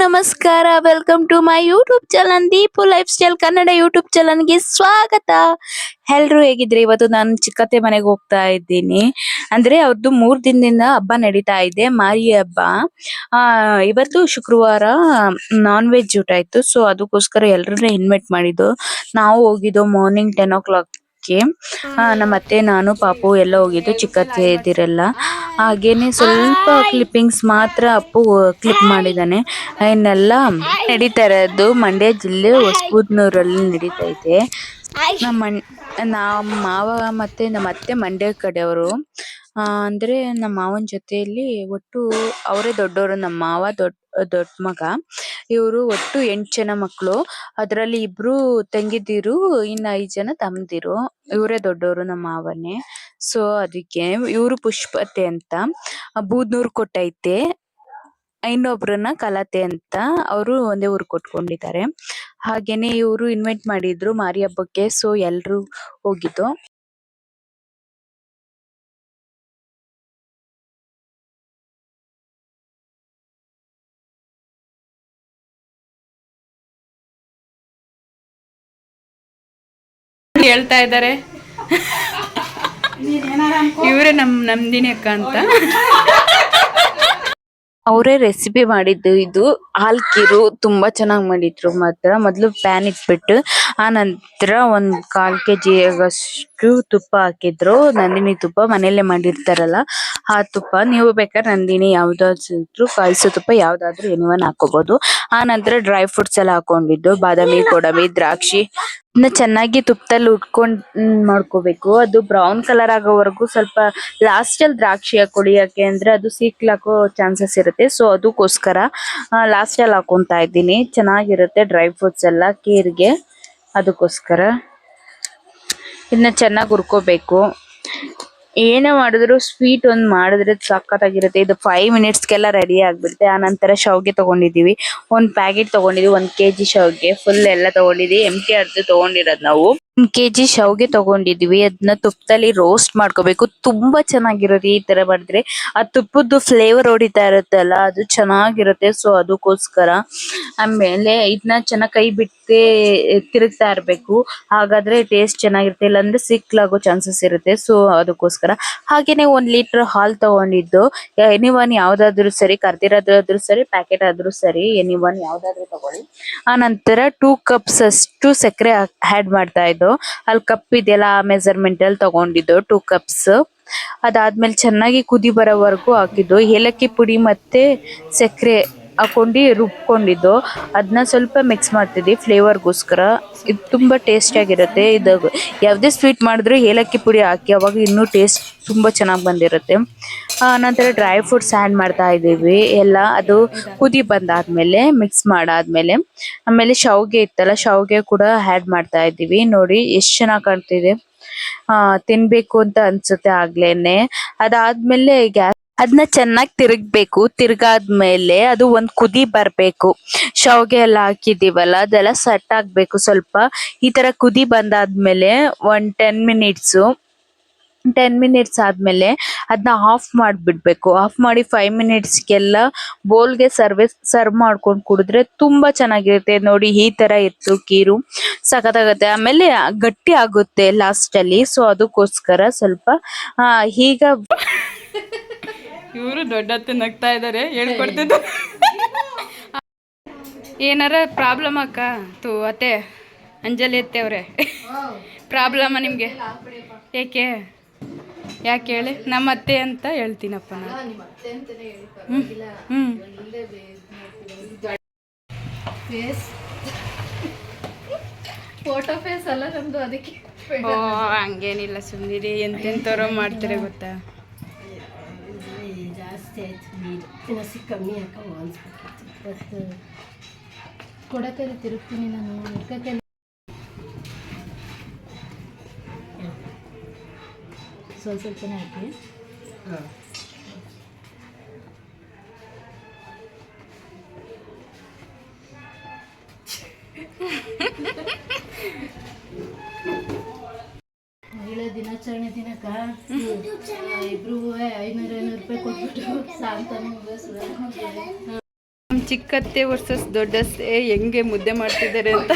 ನಮಸ್ಕಾರ. Welcome to my YouTube channel Deepu lifestyle Kannada YouTube ಚಾನಲ್ಗೆ ಸ್ವಾಗತ. ಎಲ್ರು ಹೇಗಿದ್ರಿ? ಇವತ್ತು ನಾನು ಚಿಕ್ಕತ್ತೆ ಮನೆಗೆ ಹೋಗ್ತಾ ಇದ್ದೀನಿ. ಅಂದ್ರೆ ಅವ್ರದ್ದು 3 ದಿನದಿಂದ ಹಬ್ಬ ನಡೀತಾ ಇದೆ, ಮಾರಿ ಹಬ್ಬ. ಇವತ್ತು ಶುಕ್ರವಾರ ನಾನ್ ವೆಜ್ ಊಟ ಇತ್ತು. ಸೊ ಅದಕ್ಕೋಸ್ಕರ ಎಲ್ಲರನ್ನ ಇನ್ವೈಟ್ ಮಾಡಿದ್ದು. ನಾವು ಹೋಗಿದ್ದು ಮಾರ್ನಿಂಗ್ 10 o'clock. ನಮ್ಮ ಅತ್ತೆ, ನಾನು, ಪಾಪು ಎಲ್ಲ ಹೋಗಿದ್ದು, ಚಿಕ್ಕತ್ತೆ ಇದಿರೆಲ್ಲ. ಹಾಗೇನೆ ಸ್ವಲ್ಪ ಕ್ಲಿಪ್ಪಿಂಗ್ಸ್ ಮಾತ್ರ ಅಪ್ಪು ಕ್ಲಿಪ್ ಮಾಡಿದಾನೆ. ಇನ್ನೆಲ್ಲ ನಡೀತಾ ಇರೋದು ಮಂಡ್ಯ ಜಿಲ್ಲೆ ಹೊಸಬೂದ್ನೂರಲ್ಲಿ ನಡೀತಾ ಇದೆ. ನಮ್ಮ ಮಾವ ಮತ್ತೆ ನಮ್ಮ ಅತ್ತೆ ಮಂಡ್ಯ ಕಡೆಯವರು. ಅಂದ್ರೆ ನಮ್ಮ ಮಾವನ ಜೊತೆಯಲ್ಲಿ ಒಟ್ಟು ಅವರೇ ದೊಡ್ಡವರು. ನಮ್ಮ ಮಾವ ದೊಡ್ಡ ಮಗ. ಇವರು ಒಟ್ಟು 8 ಜನ ಮಕ್ಕಳು. ಅದರಲ್ಲಿ 2 ತಂಗಿದಿರು, ಇನ್ನು 5 ಜನ ತಮ್ಮದಿರು. ಇವರೇ ದೊಡ್ಡವರು, ನಮ್ಮ ಮಾವನೇ. ಸೊ ಅದಕ್ಕೆ ಇವರು ಪುಷ್ಪತೆ ಅಂತ ಬೂದ್ನೂರ್ ಕೊಟ್ಟೈತೆ. ಇನ್ನೊಬ್ರನ್ನ ಕಲತೆ ಅಂತ ಅವರು ಒಂದೇ ಊರು ಕೊಟ್ಕೊಂಡಿದ್ದಾರೆ. ಹಾಗೇನೆ ಇವರು ಇನ್ವೈಟ್ ಮಾಡಿದ್ರು ಮಾರಿ ಹಬ್ಬಕ್ಕೆ. ಸೊ ಎಲ್ರು ಹೋಗಿದ್ದು. ಹೇಳ್ತಾ ಇದ್ದಾರೆ ಇವರೇ ನಮ್ ನಂದಿನಿ ಅಕ್ಕ ಅಂತ. ಅವರೇ ರೆಸಿಪಿ ಮಾಡಿದ್ದು. ಇದು ಹಾಲ್ಕಿರು ತುಂಬಾ ಚೆನ್ನಾಗಿ ಮಾಡಿದ್ರು. ಮೊದ್ಲು ಪ್ಯಾನ್ ಇಟ್ಬಿಟ್ಟು ಆ ನಂತರ 1/4 kg ಆಗಷ್ಟು ತುಪ್ಪ ಹಾಕಿದ್ರು. ನಂದಿನಿ ತುಪ್ಪ ಮನೆಯಲ್ಲೇ ಮಾಡಿರ್ತಾರಲ್ಲ ಆ ತುಪ್ಪ. ನೀವು ಬೇಕಾದ್ರೆ ನಂದಿನಿ ಯಾವ್ದಾದ್ರು ಕಾಯಿಸೋ ತುಪ್ಪ ಯಾವ್ದಾದ್ರು ಎನಿವನ್ ಹಾಕೋಬಹುದು. ಆ ನಂತರ ಡ್ರೈ ಫ್ರೂಟ್ಸ್ ಎಲ್ಲ ಹಾಕೊಂಡಿದ್ದು, ಬಾದಾಮಿ, ಗೋಡಂಬಿ, ದ್ರಾಕ್ಷಿ ಇದನ್ನ ಚೆನ್ನಾಗಿ ತುಪ್ಪದಲ್ಲಿ ಉಟ್ಕೊಂಡ್ ಮಾಡ್ಕೋಬೇಕು. ಅದು ಬ್ರೌನ್ ಕಲರ್ ಆಗೋವರೆಗೂ ಸ್ವಲ್ಪ ಲಾಸ್ಟ್ ಅಲ್ಲಿ ದ್ರಾಕ್ಷಿ ಹಾಕೊಳ್ಳಿ. ಯಾಕೆ ಅಂದ್ರೆ ಅದು ಸೀಕ್ಲಾಕೋ ಚಾನ್ಸಸ್ ಇರುತ್ತೆ. ಸೊ ಅದಕ್ಕೋಸ್ಕರ ಲಾಸ್ಟ್ ಅಲ್ಲಿ ಹಾಕೊಂತಾ ಇದ್ದೀನಿ. ಚೆನ್ನಾಗಿರುತ್ತೆ ಡ್ರೈ ಫ್ರೂಟ್ಸ್ ಎಲ್ಲ ಖೀರ್ಗೆ. ಅದಕ್ಕೋಸ್ಕರ ಇದನ್ನ ಚೆನ್ನಾಗಿ ಹುರ್ಕೋಬೇಕು. ಏನೇ ಮಾಡಿದ್ರು ಸ್ವೀಟ್ ಒಂದ್ ಮಾಡಿದ್ರೆ ಸಖತ್ತಾಗಿರುತ್ತೆ. ಇದು 5 minutesಗೆಲ್ಲ ರೆಡಿ ಆಗ್ಬಿಡುತ್ತೆ. ಆ ನಂತರ ಶಾವಿಗೆ ತಗೊಂಡಿದೀವಿ. 1 ಪ್ಯಾಕೆಟ್ ತಗೊಂಡಿದೀವಿ. 1 kg ಶಾವಿಗೆ ಫುಲ್ ಎಲ್ಲ ತಗೊಂಡಿದೀವಿ. ಎಂಟಿ ಅರ್ಧ ತಗೊಂಡಿರೋದು ನಾವು. 1 kg ಶಾವಿಗೆ ತಗೊಂಡಿದ್ವಿ. ಅದನ್ನ ತುಪ್ಪದಲ್ಲಿ ರೋಸ್ಟ್ ಮಾಡ್ಕೋಬೇಕು. ತುಂಬಾ ಚೆನ್ನಾಗಿರುತ್ತೆ ಈ ತರ ಮಾಡಿದ್ರೆ. ಆ ತುಪ್ಪದ್ದು ಫ್ಲೇವರ್ ಹೊಡಿತಾ ಇರುತ್ತಲ್ಲ, ಅದು ಚೆನ್ನಾಗಿರುತ್ತೆ. ಸೊ ಅದಕ್ಕೋಸ್ಕರ ಆಮೇಲೆ ಇದನ್ನ ಚೆನ್ನಾಗಿ ಕೈ ಬಿಟ್ಟೆ ತಿರುಗ್ತಾ ಇರ್ಬೇಕು. ಹಾಗಾದ್ರೆ ಟೇಸ್ಟ್ ಚೆನ್ನಾಗಿರುತ್ತೆ. ಇಲ್ಲಾಂದ್ರೆ ಸಿಕ್ಲಾಗೋ ಚಾನ್ಸಸ್ ಇರುತ್ತೆ. ಸೊ ಅದಕ್ಕೋಸ್ಕರ ಹಾಗೇನೆ 1 ಲೀಟರ್ ಹಾಲ್ ತಗೊಂಡಿದ್ದು. ಎನಿವನ್ ಯಾವ್ದಾದ್ರು ಸರಿ, ಕರ್ದಿರೋದಾದ್ರು ಸರಿ, ಪ್ಯಾಕೆಟ್ ಆದ್ರೂ ಸರಿ, ಎನಿವನ್ ಯಾವ್ದಾದ್ರು ತಗೊಳ್ಳಿ. ಆ ನಂತರ 2 cups ಅಷ್ಟು ಸಕ್ಕರೆ ಆಡ್ ಮಾಡ್ತಾ ಇದ್ದು. ಅಲ್ಲಿ ಕಪ್ ಇದೆಯಲ್ಲ, ಆ ಮೆಜರ್ಮೆಂಟ್ ಅಲ್ಲಿ ತಗೊಂಡಿದ್ದು 2 cups. ಅದಾದ್ಮೇಲೆ ಚೆನ್ನಾಗಿ ಕುದಿ ಬರೋವರೆಗೂ ಹಾಕಿದ್ದು. ಏಲಕ್ಕಿ ಪುಡಿ ಮತ್ತೆ ಸಕ್ಕರೆ ಹಾಕೊಂಡು ರುಬ್ಕೊಂಡಿದ್ದು. ಅದನ್ನ ಸ್ವಲ್ಪ ಮಿಕ್ಸ್ ಮಾಡ್ತಿದ್ವಿ ಫ್ಲೇವರ್ಗೋಸ್ಕರ. ಇದು ತುಂಬಾ ಟೇಸ್ಟಿ ಆಗಿರುತ್ತೆ. ಇದು ಯಾವುದೇ ಸ್ವೀಟ್ ಮಾಡಿದ್ರು ಏಲಕ್ಕಿ ಪುಡಿ ಹಾಕಿ, ಅವಾಗ ಇನ್ನೂ ಟೇಸ್ಟ್ ತುಂಬಾ ಚೆನ್ನಾಗಿ ಬಂದಿರುತ್ತೆ. ನಂತರ ಡ್ರೈ ಫ್ರೂಟ್ಸ್ ಆಡ್ ಮಾಡ್ತಾ ಇದೀವಿ ಎಲ್ಲ. ಅದು ಕುದಿ ಬಂದಾದ್ಮೇಲೆ ಮಿಕ್ಸ್ ಮಾಡಾದ್ಮೇಲೆ ಆಮೇಲೆ ಶಾವಿಗೆ ಇತ್ತಲ್ಲ, ಶಾವಿಗೆ ಕೂಡ ಆಡ್ ಮಾಡ್ತಾ ಇದೀವಿ. ನೋಡಿ ಎಷ್ಟ್ ಚೆನ್ನಾಗಿ ಕಾಣ್ತಿದೆ. ತಿನ್ಬೇಕು ಅಂತ ಅನ್ಸುತ್ತೆ ಆಗ್ಲೇನೆ. ಅದಾದ್ಮೇಲೆ ಅದನ್ನ ಚೆನ್ನಾಗಿ ತಿರುಗ್ಬೇಕು. ತಿರ್ಗಾದ್ಮೇಲೆ ಅದು ಒಂದ್ ಕುದಿ ಬರ್ಬೇಕು. ಶಾವಿಗೆ ಎಲ್ಲ ಹಾಕಿದೀವಲ್ಲ, ಅದೆಲ್ಲ ಸೆಟ್ ಆಗ್ಬೇಕು ಸ್ವಲ್ಪ. ಈ ತರ ಕುದಿ ಬಂದಾದ್ಮೇಲೆ 10 minutes ಆದ್ಮೇಲೆ ಅದನ್ನ ಆಫ್ ಮಾಡ್ಬಿಡ್ಬೇಕು. ಆಫ್ ಮಾಡಿ 5 minutesಗೆಲ್ಲ ಬೋಲ್ಗೆ ಸರ್ವ್ ಮಾಡ್ಕೊಂಡು ಕುಡಿದ್ರೆ ತುಂಬಾ ಚೆನ್ನಾಗಿರುತ್ತೆ. ನೋಡಿ ಈ ತರ ಇತ್ತು ಖೀರು, ಸಖತ್ತಾಗತ್ತೆ. ಆಮೇಲೆ ಗಟ್ಟಿ ಆಗುತ್ತೆ ಲಾಸ್ಟ್ ಅಲ್ಲಿ. ಸೊ ಅದಕ್ಕೋಸ್ಕರ ಸ್ವಲ್ಪ ಈಗ ಇವರು ದೊಡ್ಡತ್ತೆ ನಗ್ತಾ ಇದ್ದಾರೆ. ಹೇಳ್ಕೊಡ್ತಿದ್ದು ಏನಾರ ಪ್ರಾಬ್ಲಮ್ ಅಕ್ಕ ತು ಅತ್ತೆ ಅಂಜಲಿ ಅತ್ತೆ ಅವ್ರೆ, ಪ್ರಾಬ್ಲಮ್ಮ ನಿಮ್ಗೆ? ಯಾಕೆ ಯಾಕೆ ಹೇಳಿ? ನಮ್ಮ ಅತ್ತೆ ಅಂತ ಹೇಳ್ತೀನಪ್ಪ ನಾನು. ಫೋಟೋ ಫೇಸ್ ಅಲ್ಲ ನಮ್ದು, ಅದಕ್ಕೆ. ಓ ಹಂಗೇನಿಲ್ಲ, ಸುಮ್ಮನಿರಿ. ಎಂತೆಂಥವ್ರೋ ಮಾಡ್ತಾರೆ ಗೊತ್ತಾ. ಜಾಸ್ತಿ ಆಯ್ತು, ಹಸಿ ಕಮ್ಮಿ ಹಾಕೋ ಅನ್ಸ್ಬೇಕಿತ್ತು. ಕೊಡಕಲ್ಲಿ ತಿರುಗ್ತೀನಿ ನಾನು. ಹಿಡ್ಕಕ್ಕೆ ಸ್ವಲ್ಪನೇ ಹಾಕಿ. ಮಹಿಳಾ ದಿನಾಚರಣೆ ದಿನಕ್ಕ ಇಬ್ರು 500 ರೂಪಾಯಿ ಕೊಟ್ಬಿಟ್ಟು ಸಾಂತಾನು ಚಿಕ್ಕತ್ತೆ ವರ್ಸಸ್ ದೊಡ್ಡತ್ತೆ ಹೆಂಗೆ ಮುದ್ದೆ ಮಾಡ್ತಿದ್ದಾರೆ ಅಂತ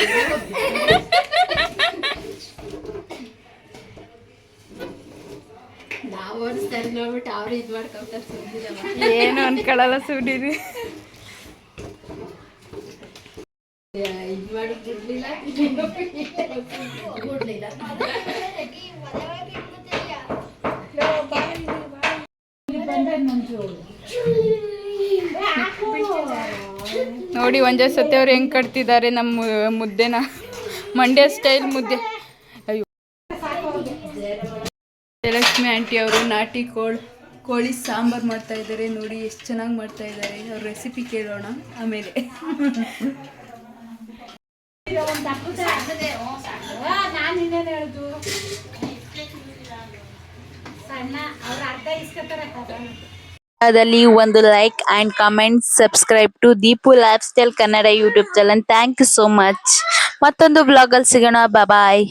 ನಾವು ಓಡಿಸ್ತಾರೆ ನೋಡ್ಬಿಟ್ಟು ಅವ್ರು ಇದು ಮಾಡ್ಕೊಂತಾರೆ ಸುಮ್ಮನೆ ಏನು ಅನ್ಕೊಳ್ಳಲ್ಲ ಸುಡೀರಿ. ಇದು ಮಾಡಿ ಬಿಡ್ಲಿಲ್ಲ ಬಿಡ್ಲಿಲ್ಲ. ನೋಡಿ ಒಂದೇ ಸತಿ ಅವ್ರು ಹೆಂಗ್ ಕಟ್ತಿದ್ದಾರೆ ನಮ್ಮ ಮುದ್ದೆನ, ಮಂಡ್ಯ ಸ್ಟೈಲ್ ಮುದ್ದೆ. ಅಯ್ಯೋ ಜಯಲಕ್ಷ್ಮಿ ಆಂಟಿ ಅವರು ನಾಟಿ ಕೋಳಿ ಸಾಂಬಾರು ಮಾಡ್ತಾ ಇದ್ದಾರೆ. ನೋಡಿ ಎಷ್ಟು ಚೆನ್ನಾಗಿ ಮಾಡ್ತಾ ಇದ್ದಾರೆ. ಅವ್ರ ರೆಸಿಪಿ ಕೇಳೋಣ ಆಮೇಲೆ. ನಾನು ಇನ್ನೇನು ಹೇಳುದು ಸಣ್ಣ ಅವ್ರ ಅರ್ಧ ಇಸ್ಕೊತಾರೆ. ಅದಲ್ಲಿ ಒಂದು like and comment, subscribe to Deepu lifestyle Kannada YouTube channel. Thank you so much. ಮತ್ತೊಂದು ಬ್ಲಾಗ್ ಅಲ್ಲಿ ಸಿಗೋಣ. ಬಾಯ್.